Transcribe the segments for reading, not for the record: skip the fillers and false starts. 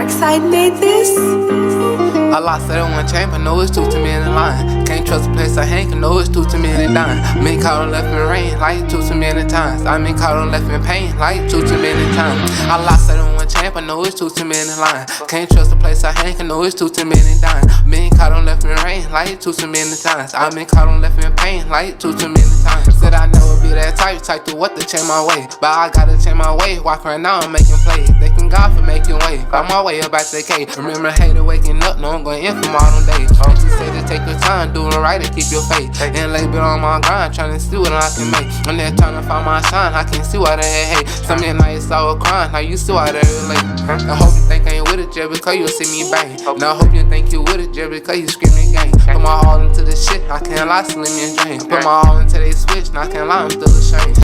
Darkside made this? I lost that in one chamber, know it's too many line. Can't trust a place I hang, know it's too many dying. Been caught on left in rain, like too many times. I been caught on left in pain, like too many times. I lost that in one chamber, know it's too many line. Can't trust a place I hang, know it's too many dying. Been caught on left in rain, like too many times. I been caught on left in pain, like too many times. Said I never be that type to what to change my way. But I gotta change my way, walk around now I'm making plays. Thanking God for making way, found my way up back to the K. Remember hater waking up, no I'm going in from all them days. She said to take your time, doing right and keep your faith. And label on my grind, trying to see what I can make. When they're trying to find my shine, I can see why they hate. Some nights I was crying, now you see why they relate. I hope you think I ain't with it just because you see me bang. Now I hope you think you with it just because you screaming gang. Put my all into this shit, I can't lie, slim and drain. Put my all into they switch, now I can't lie, I'm still ashamed.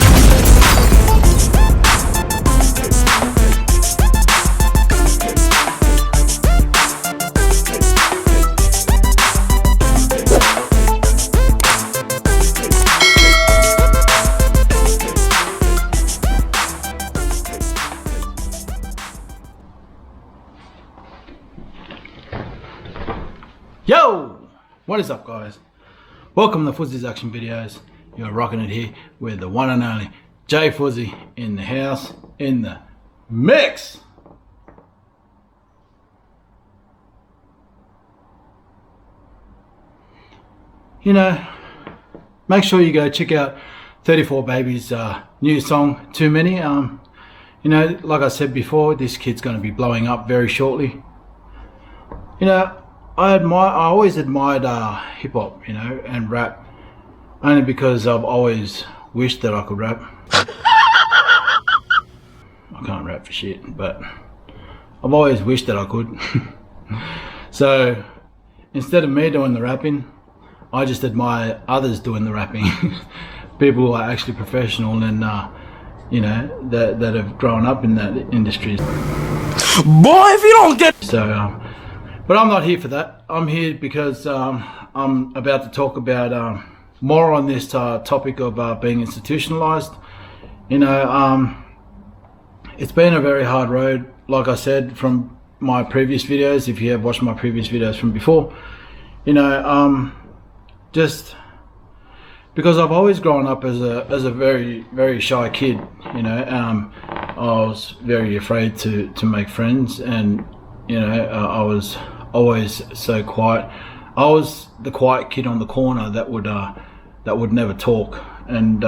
Yo! What is up, guys? Welcome to Fuzzy's Action Videos. You're rocking it here with the one and only Jay Fuzzy in the house, in the mix. You know, make sure you go check out 34 Baby's new song, Too Many. You know, like I said before, this kid's going to be blowing up very shortly. You know, I always admired hip hop, you know, and rap, only because I've always wished that I could rap. I can't rap for shit, but I've always wished that I could. So instead of me doing the rapping, I just admire others doing the rapping. People who are actually professional and you know, that have grown up in that industry. Boy, if you don't get so. But I'm not here for that. I'm here because I'm about to talk about more on this topic of being institutionalized. You know, it's been a very hard road, like I said from my previous videos. If you have watched my previous videos from before, you know, just because I've always grown up as a very, very shy kid. You know, I was very afraid to make friends, and you know, I was always so quiet. I was the quiet kid on the corner that would never talk, and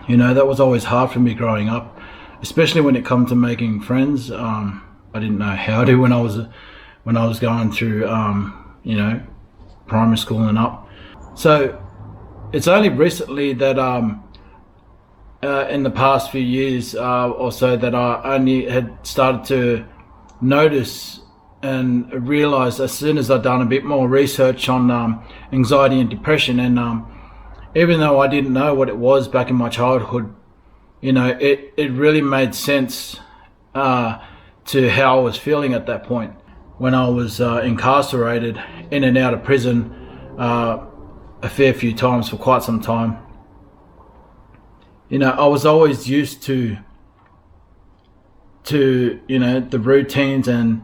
you know, that was always hard for me growing up, especially when it comes to making friends. I didn't know how to when I was going through you know, primary school and up. So it's only recently that in the past few years or so that I only had started to notice and realized, as soon as I'd done a bit more research on anxiety and depression, and even though I didn't know what it was back in my childhood, you know, it really made sense to how I was feeling at that point when I was incarcerated, in and out of prison a fair few times for quite some time. You know, I was always used to you know, the routines and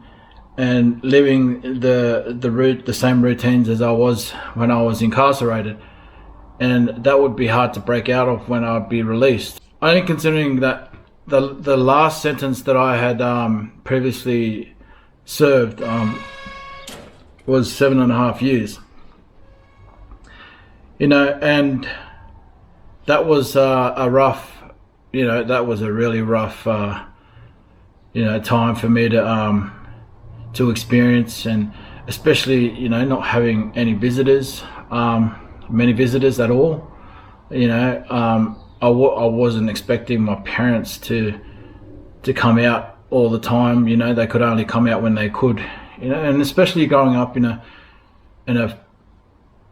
living the same routines as I was when I was incarcerated, and that would be hard to break out of when I'd be released. Only considering that the last sentence that I had previously served was 7.5 years. You know, and that was a rough, you know, that was a really rough you know, time for me to experience, and especially, you know, not having any visitors, many visitors at all. You know, I wasn't expecting my parents to come out all the time. You know, they could only come out when they could. You know, and especially growing up in a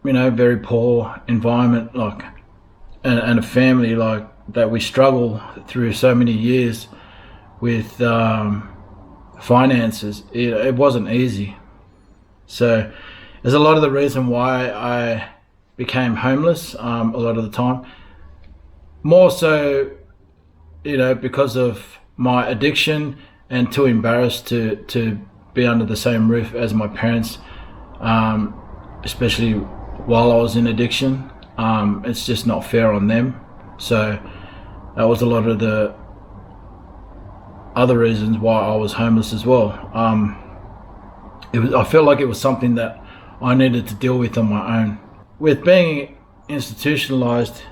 you know, very poor environment, like, and a family like that, we struggle through so many years with finances. It wasn't easy. So there's a lot of the reason why I became homeless a lot of the time. More so, you know, because of my addiction and too embarrassed to be under the same roof as my parents, especially while I was in addiction. It's just not fair on them. So that was a lot of the other reasons why I was homeless as well. I felt like it was something that I needed to deal with on my own. With being institutionalized,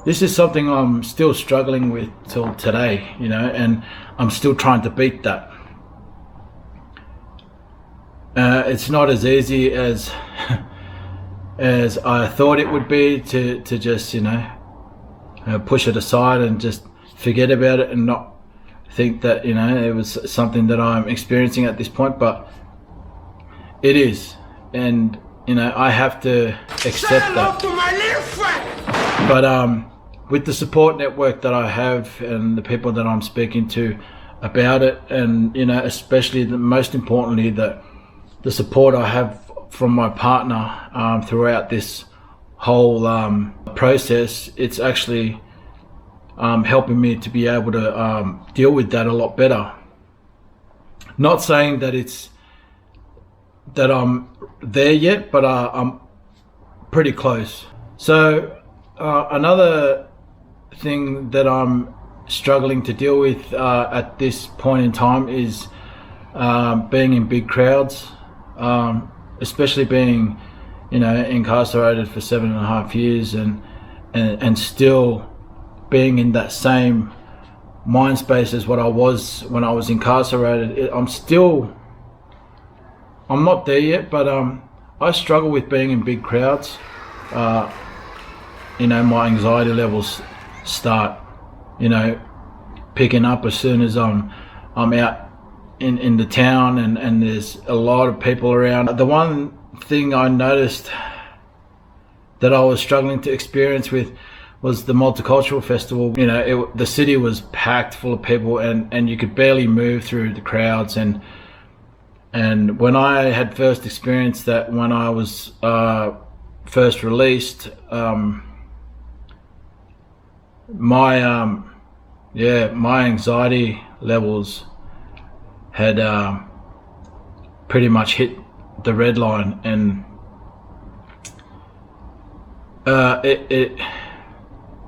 this is something I'm still struggling with till today, and I'm still trying to beat that. It's not as easy as I thought it would be to just push it aside and just forget about it and not think that it was something that I'm experiencing at this point, but it is, and I have to accept that. But with the support network that I have and the people that I'm speaking to about it, and especially most importantly the support I have from my partner throughout this whole process, it's actually helping me to be able to deal with that a lot better. Not saying that I'm there yet, but I'm pretty close. So another thing that I'm struggling to deal with at this point in time is being in big crowds, especially being incarcerated for 7.5 years and still being in that same mind space as what I was when I was incarcerated. I'm not there yet, but I struggle with being in big crowds. My anxiety levels start picking up as soon as I'm out in the town and there's a lot of people around. The one thing I noticed that I was struggling to experience with was the Multicultural Festival. The city was packed full of people and you could barely move through the crowds, and when I had first experienced that, when I was first released, my anxiety levels had pretty much hit the red line, and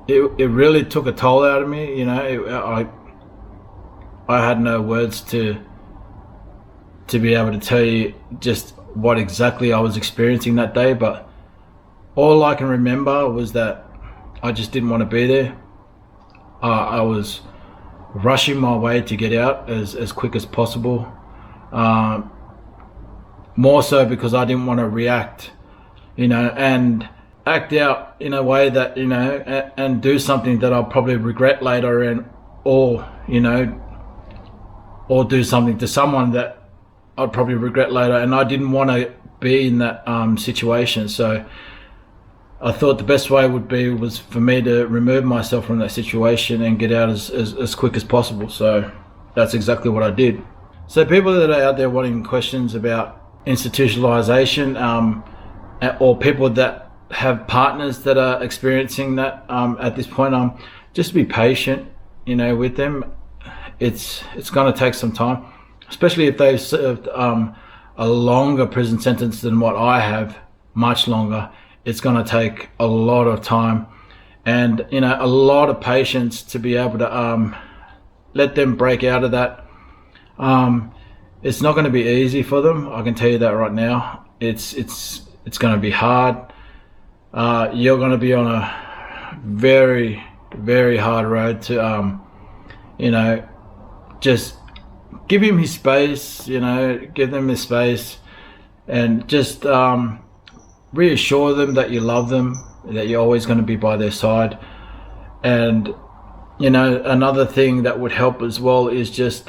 it really took a toll out of me. I had no words to be able to tell you just what exactly I was experiencing that day, but all I can remember was that I just didn't want to be there. I was rushing my way to get out as quick as possible, more so because I didn't want to react, and act out in a way that, and do something that I'll probably regret later, or do something to someone that I'd probably regret later, and I didn't want to be in that situation. So I thought the best way was for me to remove myself from that situation and get out as quick as possible. So that's exactly what I did. So people that are out there wanting questions about institutionalization, or people that have partners that are experiencing that at this point, just be patient, with them. It's going to take some time, especially if they've served a longer prison sentence than what I have, much longer. It's going to take a lot of time and a lot of patience to be able to let them break out of that. It's not going to be easy for them, I can tell you that right now. It's going to be hard. You're going to be on a very, very hard road to just give him his space, give them his space, and just reassure them that you love them, that you're always going to be by their side. And another thing that would help as well is just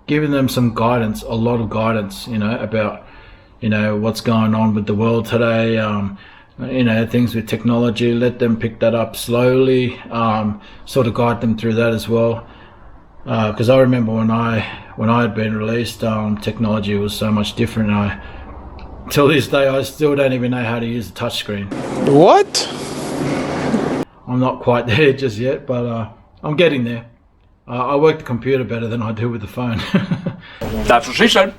giving them some guidance, a lot of guidance, about what's going on with the world today, things with technology. Let them pick that up slowly, sort of guide them through that as well. Because I remember when I had been released, technology was so much different. Till this day, I still don't even know how to use a touchscreen. What? I'm not quite there just yet, but I'm getting there. I work the computer better than I do with the phone. That's what she said.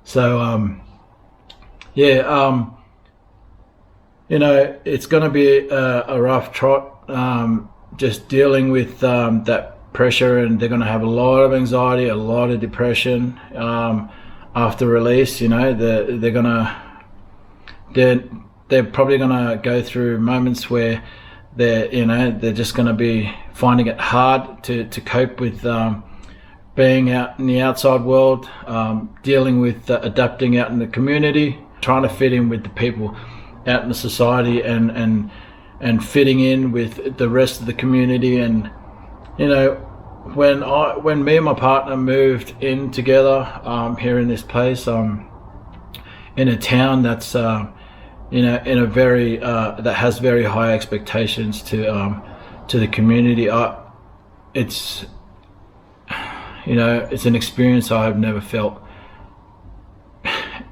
So, you know, it's going to be a rough trot, just dealing with that pressure, and they're going to have a lot of anxiety, a lot of depression after release. You know, they're probably going to go through moments where they're just going to be finding it hard to cope with being out in the outside world, dealing with adapting out in the community, trying to fit in with the people out in the society, and fitting in with the rest of the community. And you know, when me and my partner moved in together here in this place, in a town that's in a very that has very high expectations to the community, it's it's an experience I have never felt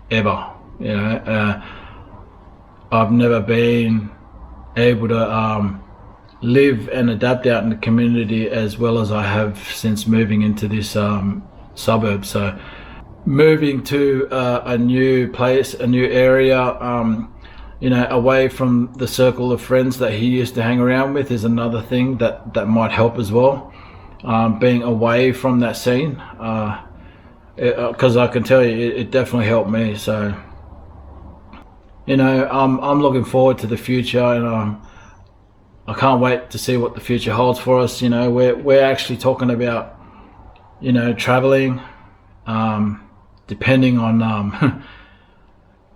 ever. I've never been able to live and adapt out in the community as well as I have since moving into this suburb. So moving to a new place, a new area, away from the circle of friends that he used to hang around with is another thing that might help as well. Being away from that scene, because I can tell you it definitely helped me. So I'm looking forward to the future, and I can't wait to see what the future holds for us. We're actually talking about traveling, depending on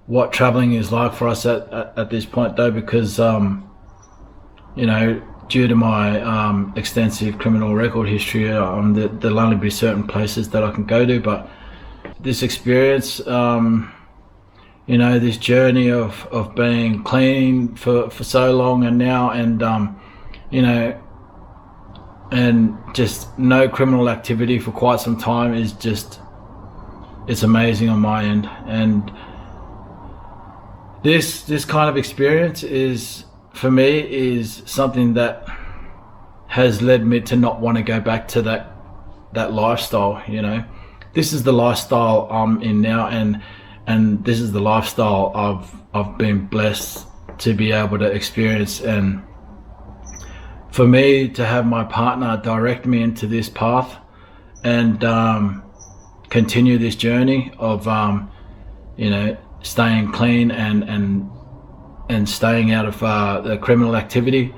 what traveling is like for us at this point, though, because due to my extensive criminal record history, there'll only be certain places that I can go to. But this experience, this journey of being clean for so long, and now, and and just no criminal activity for quite some time is it's amazing on my end. And this kind of experience is, for me, is something that has led me to not want to go back to that lifestyle. This is the lifestyle I'm in now, and this is the lifestyle I've been blessed to be able to experience. And for me to have my partner direct me into this path and continue this journey of staying clean and staying out of the criminal activity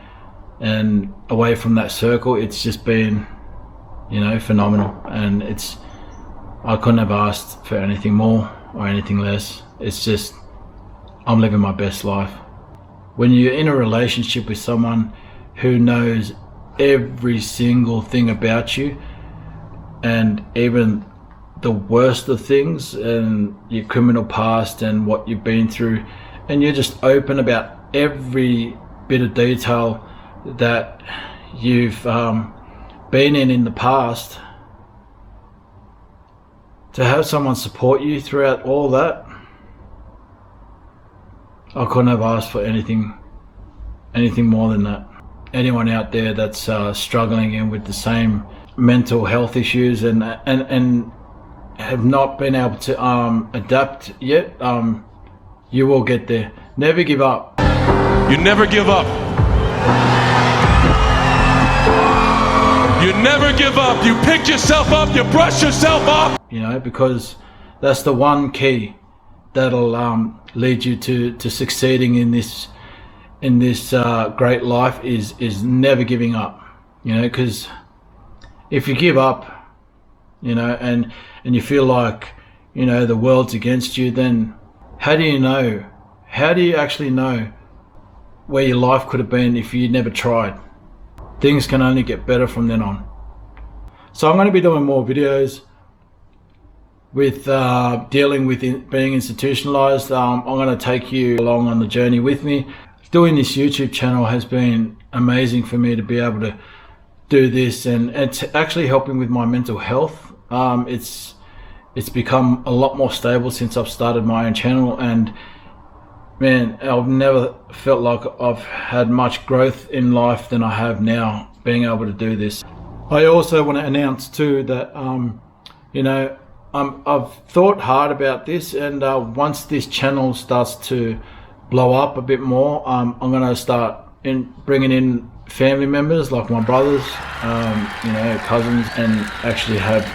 and away from that circle, it's just been phenomenal. And I couldn't have asked for anything more or anything less. It's just, I'm living my best life. When you're in a relationship with someone who knows every single thing about you, and even the worst of things, and your criminal past and what you've been through, and you're just open about every bit of detail that you've been in the past, to have someone support you throughout all that, I couldn't have asked for anything more than that. Anyone out there that's struggling with the same mental health issues and have not been able to adapt yet, you will get there. Never give up. You never give up. You never give up. You pick yourself up. You brush yourself off. Because that's the one key that'll lead you to succeeding in this great life is never giving up. Because if you give up, and you feel like the world's against you, then how do you actually know where your life could have been if you never tried? Things can only get better from then on. So I'm going to be doing more videos with dealing with being institutionalized. I'm going to take you along on the journey with me. Doing this YouTube channel has been amazing for me to be able to do this, and it's actually helping with my mental health. It's become a lot more stable since I've started my own channel, and man, I've never felt like I've had much growth in life than I have now, being able to do this. I also want to announce too that you know, I've thought hard about this, and once this channel starts to blow up a bit more, I'm going to start bringing in family members like my brothers, you know, cousins, and actually have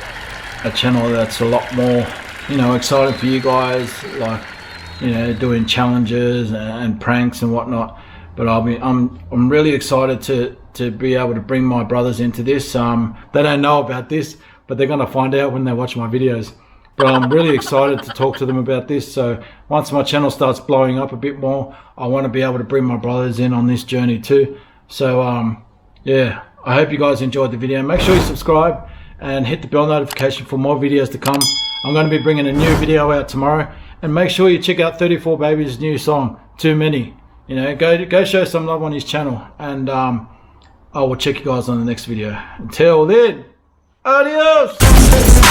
a channel that's a lot more, you know, exciting for you guys, like, you know, doing challenges and pranks and whatnot. But I'm really excited to be able to bring my brothers into this. They don't know about this, but they're going to find out when they watch my videos. But I'm really excited to talk to them about this. So once my channel starts blowing up a bit more, I want to be able to bring my brothers in on this journey too. So yeah, I hope you guys enjoyed the video. Make sure you subscribe and hit the bell notification for more videos to come. I'm going to be bringing a new video out tomorrow, and make sure you check out 34 Baby's new song, Too Many. You know, go show some love on his channel, and I will check you guys on the next video. Until then, adios.